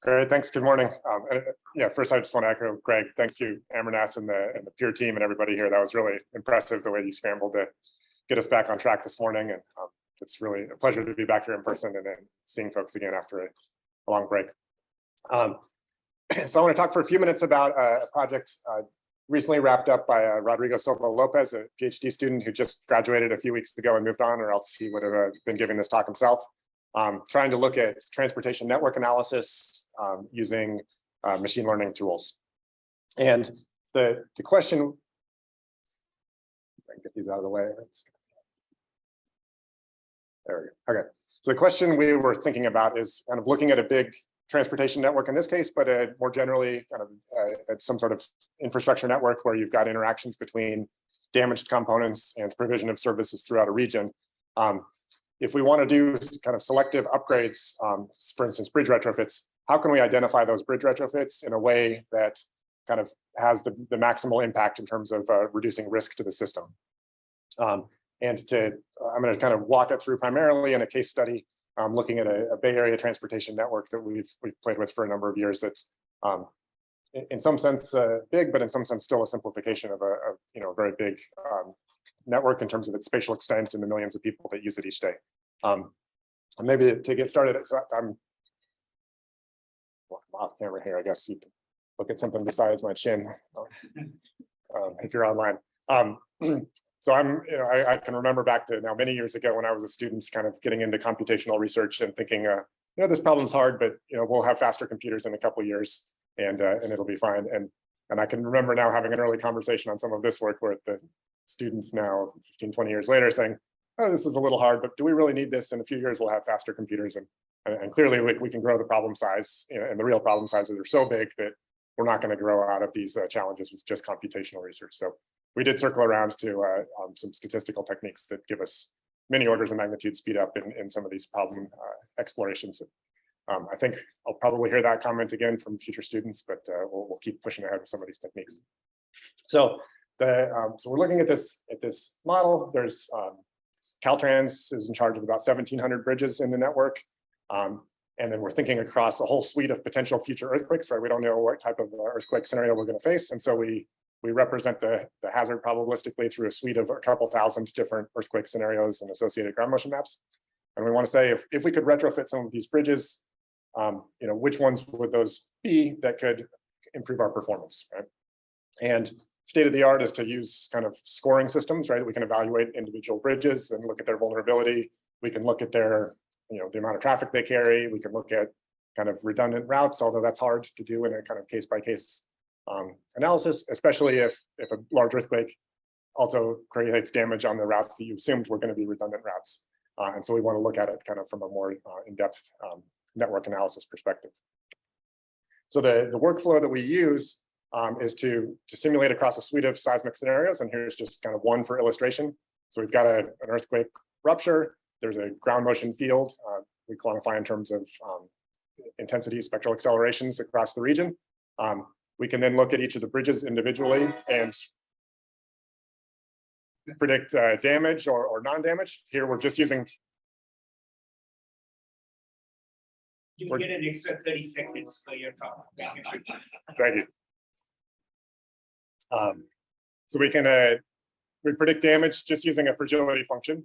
Great, thanks. Good morning. Yeah, first I just want to echo Greg. Thanks to Amarnath and the peer team and everybody here. That was really impressive the way you scrambled to get us back on track this morning. And it's really a pleasure to be back here in person and then seeing folks again after a long break. So I want to talk for a few minutes about a project recently wrapped up by Rodrigo Silva Lopez, a PhD student who just graduated a few weeks ago and moved on, or else he would have been giving this talk himself. Trying to look at transportation network analysis using machine learning tools. And the question, I can get these out of the way. There we go. Okay. So the question we were thinking about is kind of looking at a big transportation network in this case, but more generally kind of at some sort of infrastructure network where you've got interactions between damaged components and provision of services throughout a region. If we want to do kind of selective upgrades, for instance, bridge retrofits, how can we identify those bridge retrofits in a way that kind of has the maximal impact in terms of reducing risk to the system? I'm going to kind of walk it through primarily in a case study, looking at a Bay Area transportation network that we've played with for a number of years. That's in some sense big, but in some sense still a simplification of a very big network in terms of its spatial extent and the millions of people that use it each day. And maybe to get started, so I'm off camera here. I guess you can look at something besides my chin if you're online. So I can remember back to now many years ago when I was a student, kind of getting into computational research and thinking, this problem's hard, but we'll have faster computers in a couple of years, and it'll be fine. And I can remember now having an early conversation on some of this work where the students now 15, 20 years later saying, oh, this is a little hard, but do we really need this? In a few years, we'll have faster computers. And clearly we can grow the problem size, and the real problem sizes are so big that we're not going to grow out of these challenges with just computational research. So we did circle around to some statistical techniques that give us many orders of magnitude speed up in some of these problem explorations. I think I'll probably hear that comment again from future students, but we'll keep pushing ahead with some of these techniques. So so we're looking at this model. There's Caltrans is in charge of about 1,700 bridges in the network. And then we're thinking across a whole suite of potential future earthquakes, right? We don't know what type of earthquake scenario we're going to face. And so we represent the hazard probabilistically through a suite of a couple thousand different earthquake scenarios and associated ground motion maps. And we want to say if we could retrofit some of these bridges, which ones would those be that could improve our performance, right? And state of the art is to use kind of scoring systems, right? We can evaluate individual bridges and look at their vulnerability. We can look at their, the amount of traffic they carry. We can look at kind of redundant routes, although that's hard to do in a kind of case-by-case analysis, especially if a large earthquake also creates damage on the routes that you assumed were going to be redundant routes. And so we want to look at it kind of from a more in-depth network analysis perspective. So the workflow that we use is to simulate across a suite of seismic scenarios. And here's just kind of one for illustration. So we've got an earthquake rupture. There's a ground motion field. We quantify in terms of intensity spectral accelerations across the region. We can then look at each of the bridges individually and predict damage or non-damage. Here we're just using. You will get an extra 30 seconds for your talk. Thank you. So we can predict damage just using a fragility function.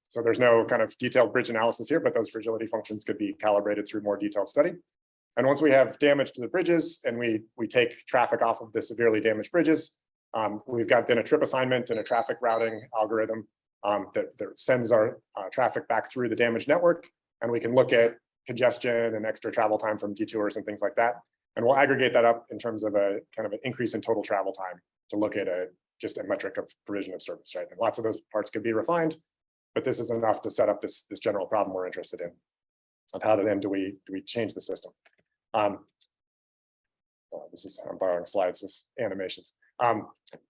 So there's no kind of detailed bridge analysis here, but those fragility functions could be calibrated through more detailed study. And once we have damage to the bridges and we take traffic off of the severely damaged bridges, we've got then a trip assignment and a traffic routing algorithm that sends our traffic back through the damaged network. And we can look at congestion and extra travel time from detours and things like that. And we'll aggregate that up in terms of a kind of an increase in total travel time to look at just a metric of provision of service, right? And lots of those parts could be refined, but this is enough to set up this general problem we're interested in of how then do we change the system. I'm borrowing slides with animations.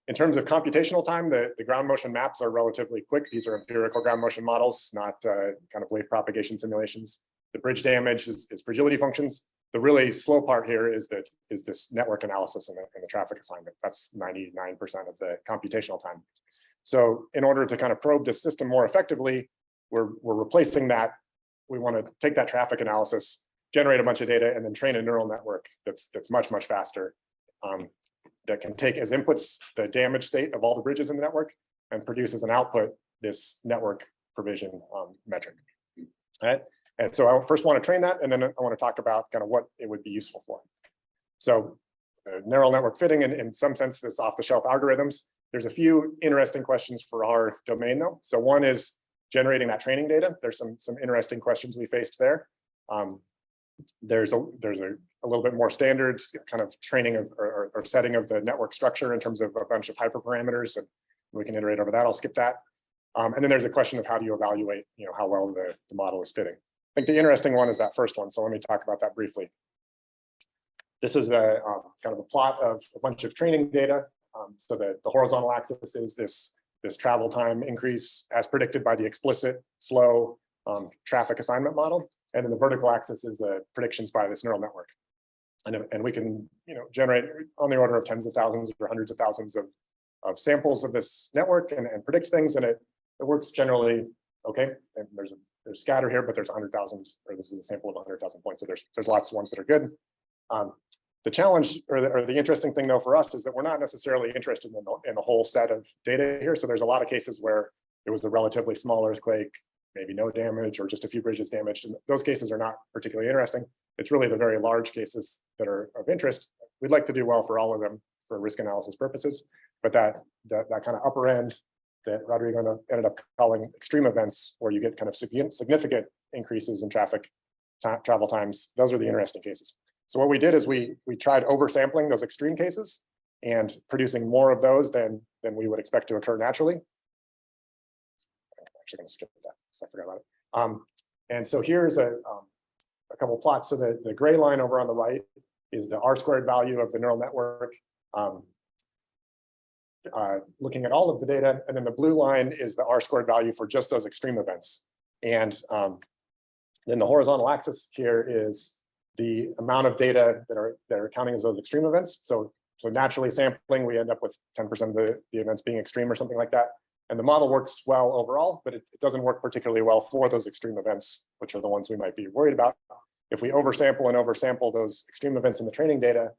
In terms of computational time, the ground motion maps are relatively quick. These are empirical ground motion models, not kind of wave propagation simulations. The bridge damage is fragility functions. The really slow part here is this network analysis and the traffic assignment. That's 99% of the computational time. So in order to kind of probe the system more effectively, we're replacing that. We want to take that traffic analysis generate a bunch of data and then train a neural network that's much, much faster, that can take as inputs the damage state of all the bridges in the network and produce as an output this network provision metric. All right. And so I first want to train that, and then I want to talk about kind of what it would be useful for. So neural network fitting, in some sense, this off-the-shelf algorithms. There's a few interesting questions for our domain, though. So one is generating that training data. There's some interesting questions we faced there. There's a little bit more standard kind of training of or setting of the network structure in terms of a bunch of hyperparameters, and we can iterate over that. I'll skip that. And then there's a question of how do you evaluate, how well the model is fitting. I think the interesting one is that first one. So let me talk about that briefly. This is a kind of a plot of a bunch of training data. So the horizontal axis is this travel time increase as predicted by the explicit slow traffic assignment model. And then the vertical axis is the predictions by this neural network. And we can generate on the order of tens of thousands or hundreds of thousands of samples of this network and predict things. And it works generally okay. And there's scatter here, but there's 100,000, or this is a sample of 100,000 points. So there's lots of ones that are good. The challenge or the interesting thing though for us is that we're not necessarily interested in the whole set of data here. So there's a lot of cases where it was a relatively small earthquake, maybe no damage or just a few bridges damaged. And those cases are not particularly interesting. It's really the very large cases that are of interest. We'd like to do well for all of them for risk analysis purposes, but that kind of upper end that Rodrigo ended up calling extreme events, where you get kind of significant increases in travel times, those are the interesting cases. So what we did is we tried oversampling those extreme cases and producing more of those than we would expect to occur naturally. I'm actually going to skip that because I forgot about it. And so here's a couple of plots. So the gray line over on the right is the R-squared value of the neural network, looking at all of the data. And then the blue line is the R-squared value for just those extreme events. And then the horizontal axis here is the amount of data that are counting as those extreme events. So naturally sampling, we end up with 10% of the events being extreme or something like that. And the model works well overall, but it doesn't work particularly well for those extreme events, which are the ones we might be worried about. If we oversample those extreme events in the training data,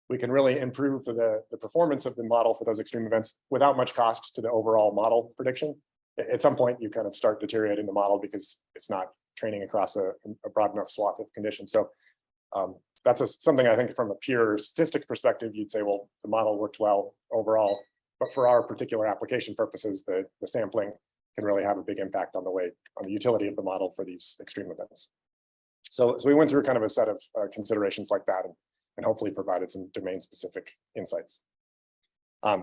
we can really improve the performance of the model for those extreme events without much cost to the overall model prediction. At some point, you kind of start deteriorating the model because it's not training across a broad enough swath of conditions. So that's something I think from a pure statistics perspective, you'd say, well, the model worked well overall, but for our particular application purposes, the sampling can really have a big impact on the utility of the model for these extreme events. So we went through kind of a set of considerations like that and hopefully provided some domain-specific insights.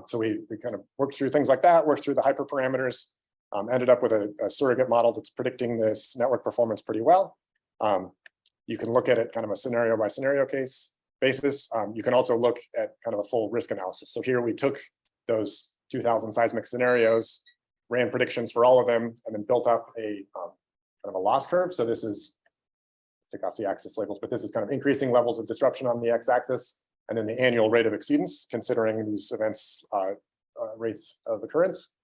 So we kind of worked through things like that, worked through the hyperparameters, ended up with a surrogate model that's predicting this network performance pretty well. You can look at it kind of a scenario by scenario case basis. You can also look at kind of a full risk analysis. So here we took those 2,000 seismic scenarios, ran predictions for all of them, and then built up a kind of a loss curve. So this is, take off the axis labels, but this is kind of increasing levels of disruption on the x-axis, and then the annual rate of exceedance, considering these events rates of occurrence.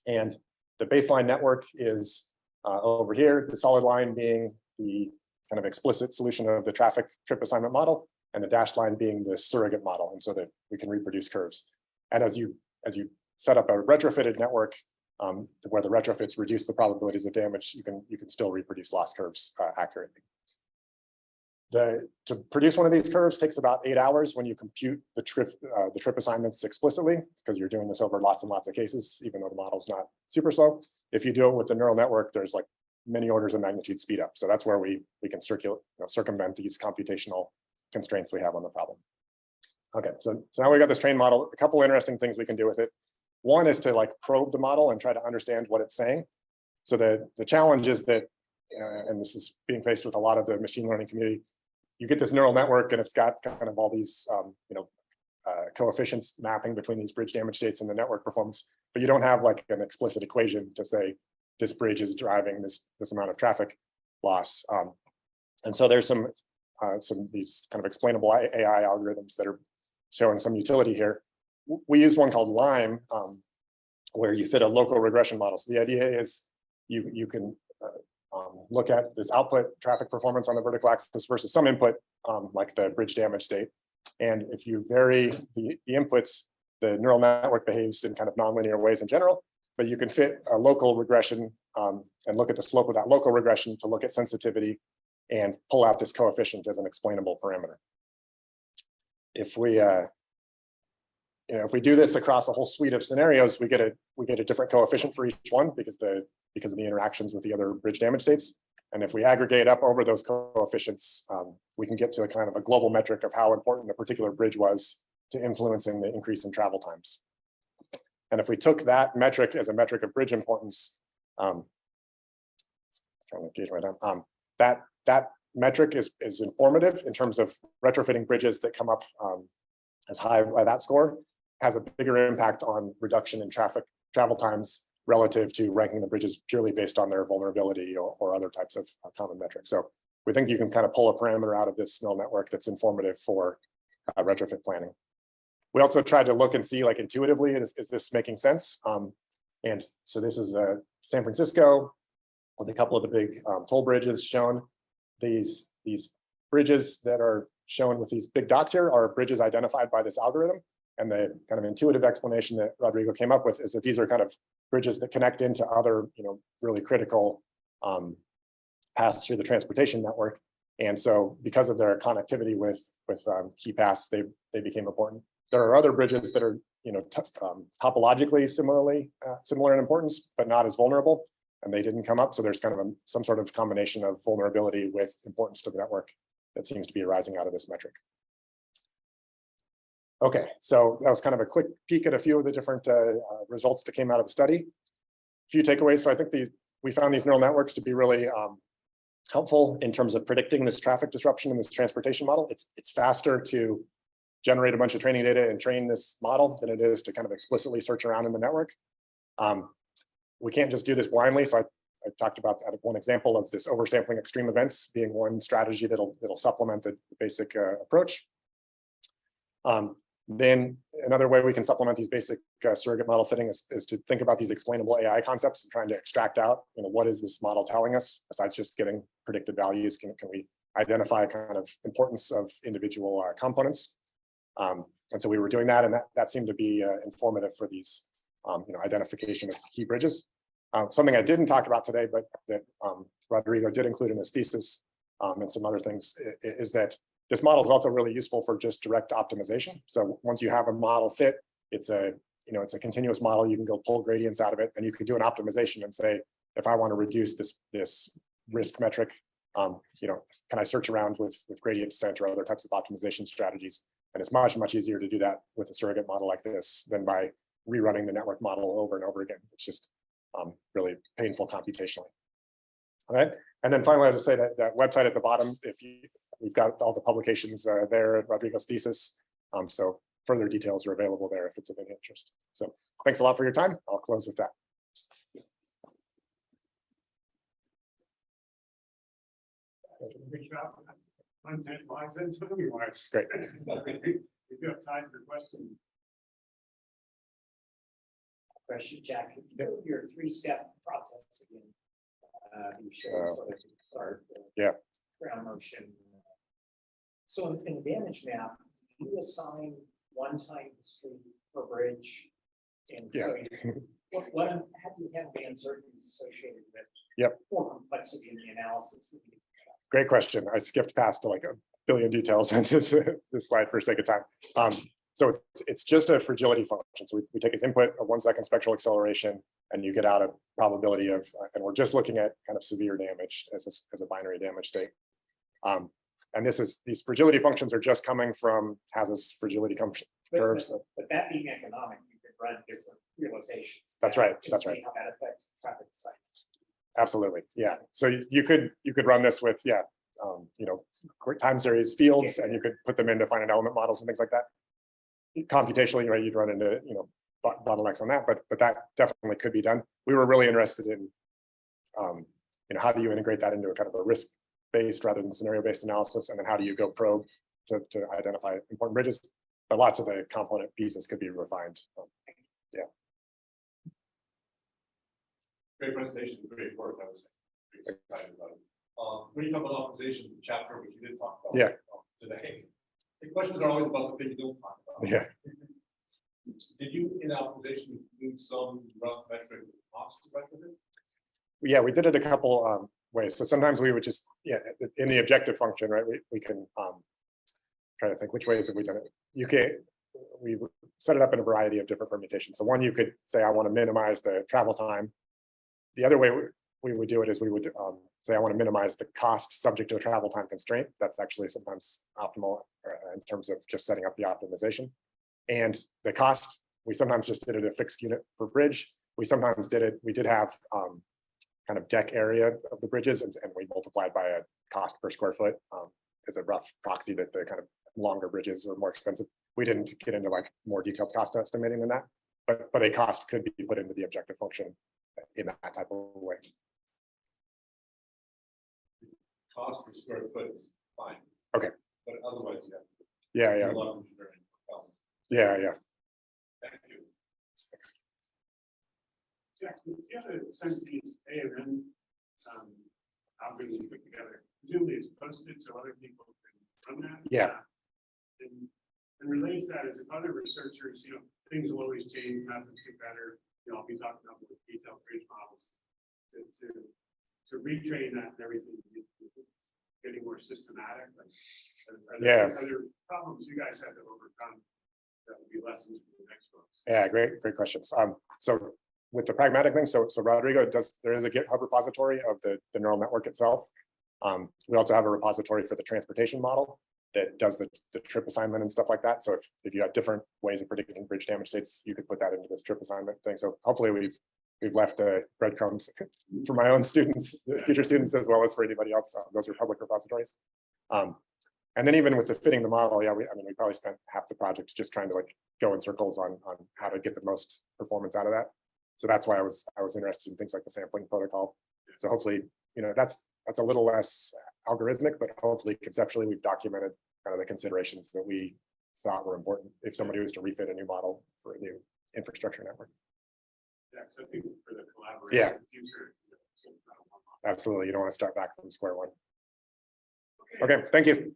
And the baseline network is over here, the solid line being the kind of explicit solution of the traffic trip assignment model, and the dashed line being the surrogate model, and so that we can reproduce curves. And as you set up a retrofitted network where the retrofits reduce the probabilities of damage, you can still reproduce loss curves accurately. To produce one of these curves takes about 8 hours when you compute the trip assignments explicitly, because you're doing this over lots and lots of cases, even though the model's not super slow. If you do it with the neural network, there's like many orders of magnitude speed up. So that's where we can circumvent these computational constraints we have on the problem. Okay, so now we got this trained model. A couple interesting things we can do with it. One is to like probe the model and try to understand what it's saying. So the challenge is that, and this is being faced with a lot of the machine learning community, you get this neural network and it's got kind of all these coefficients mapping between these bridge damage states and the network performance, but you don't have like an explicit equation to say this bridge is driving this amount of traffic loss. And so there's some these kind of explainable AI algorithms that are showing some utility here. We use one called LIME, where you fit a local regression model. So the idea is you can look at this output traffic performance on the vertical axis versus some input, like the bridge damage state. And if you vary the inputs, the neural network behaves in kind of nonlinear ways in general, but you can fit a local regression and look at the slope of that local regression to look at sensitivity and pull out this coefficient as an explainable parameter. If we if we do this across a whole suite of scenarios, we get a different coefficient for each one because of the interactions with the other bridge damage states. And if we aggregate up over those coefficients, we can get to a kind of a global metric of how important a particular bridge was to influencing the increase in travel times. And if we took that metric as a metric of bridge importance, trying to gauge my time, that metric is informative in terms of retrofitting bridges that come up as high by that score, has a bigger impact on reduction in travel times relative to ranking the bridges purely based on their vulnerability or other types of common metrics. So we think you can kind of pull a parameter out of this neural network that's informative for retrofit planning. We also tried to look and see, like, intuitively, is this making sense? And so this is San Francisco with a couple of the big toll bridges shown. These bridges that are shown with these big dots here are bridges identified by this algorithm. And the kind of intuitive explanation that Rodrigo came up with is that these are kind of bridges that connect into other, really critical paths through the transportation network. And so because of their connectivity with key paths, they became important. There are other bridges that are, topologically similar in importance, but not as vulnerable, and they didn't come up. So there's kind of some sort of combination of vulnerability with importance to the network that seems to be arising out of this metric. Okay, so that was kind of a quick peek at a few of the different results that came out of the study. A few takeaways. So I think we found these neural networks to be really helpful in terms of predicting this traffic disruption in this transportation model. It's faster to generate a bunch of training data and train this model than it is to kind of explicitly search around in the network. We can't just do this blindly. So I talked about that one example of this oversampling extreme events being one strategy that'll supplement the basic approach. Then another way we can supplement these basic surrogate model fitting is to think about these explainable AI concepts and trying to extract out, what is this model telling us besides just getting predicted values? Can we identify kind of importance of individual components? And so we were doing that, and that seemed to be informative for these, identification of key bridges. Something I didn't talk about today, but that Rodrigo did include in his thesis and some other things, is that this model is also really useful for just direct optimization. So once you have a model fit, it's a continuous model. You can go pull gradients out of it, and you can do an optimization and say, if I want to reduce this risk metric, can I search around with gradient descent or other types of optimization strategies? And it's much, much easier to do that with a surrogate model like this than by rerunning the network model over and over again. It's just really painful computationally. All right. And then finally, I'll just say that website at the bottom, we've got all the publications there at Rodrigo's thesis. So further details are available there if it's of any interest. So thanks a lot for your time. I'll close with that. Great. If you have time for questions. Question, Jack, if you go your 3-step process again, you showed sort of start the ground motion. So in the damage map, you assign one-time history per bridge, and so what how do you have the uncertainties associated with more complexity in the analysis? Great question. I skipped past like a billion details on this slide for the sake of time. So it's just a fragility function. So we take its input, a 1-second spectral acceleration, and you get out a probability of, and we're just looking at kind of severe damage as a binary damage state. And these fragility functions are just coming from Haas's fragility curves. But that being economic, you could run different realizations. That's right. That's right. How that affects traffic cycle. Absolutely. Yeah. So you could run this with time series fields, and you could put them into finite element models and things like that. Computationally, right, you'd run into bottlenecks on that, but that definitely could be done. We were really interested in how do you integrate that into a kind of a risk-based rather than scenario-based analysis, and then how do you go probe to identify important bridges? But lots of the component pieces could be refined. Great presentation, great work, I would say. Excited about it. When you talk about optimization chapter, which you did talk about. Yeah. Today, the questions are always about the thing you don't talk about. Yeah. Did you in optimization include some rough metric cost to retrofit? Yeah, we did it a couple ways. So sometimes we would just, in the objective function, right, we can try to think which ways have we done it. We set it up in a variety of different permutations. So one, you could say, I want to minimize the travel time. The other way we would do it is we would say, I want to minimize the cost subject to a travel time constraint. That's actually sometimes optimal in terms of just setting up the optimization. And the cost, we sometimes just did it a fixed unit per bridge. We sometimes we did have kind of deck area of the bridges, and we multiplied by a cost per square foot as a rough proxy that the kind of longer bridges were more expensive. We didn't get into like more detailed cost estimating than that, but a cost could be put into the objective function in that type of way. Cost per square foot is fine. Okay. But otherwise, you have to. Yeah. A lot of engineering costs. Yeah. Thank you. Jack, do you have a sense these A and N algorithms put together? Presumably it's posted so other people can run that. Yeah. And relates that is if other researchers, things will always change, methods get better. I'll be talking about more detailed bridge models to retrain that and everything, getting more systematic. Are there other problems you guys have to overcome that would be lessons for the next folks? Yeah, great questions. So with the pragmatic thing, so Rodrigo there is a GitHub repository of the neural network itself. We also have a repository for the transportation model that does the trip assignment and stuff like that. So if you have different ways of predicting bridge damage states, you could put that into this trip assignment thing. So hopefully we've left breadcrumbs for my own students, future students, as well as for anybody else. Those are public repositories. And then even with the fitting the model, we probably spent half the project just trying to like go in circles on how to get the most performance out of that. So that's why I was interested in things like the sampling protocol. So hopefully, that's a little less algorithmic, but hopefully conceptually we've documented kind of the considerations that we thought were important if somebody was to refit a new model for a new infrastructure network. Yeah, so I think for the collaboration in the future. Absolutely. You don't want to start back from square one. Okay, thank you.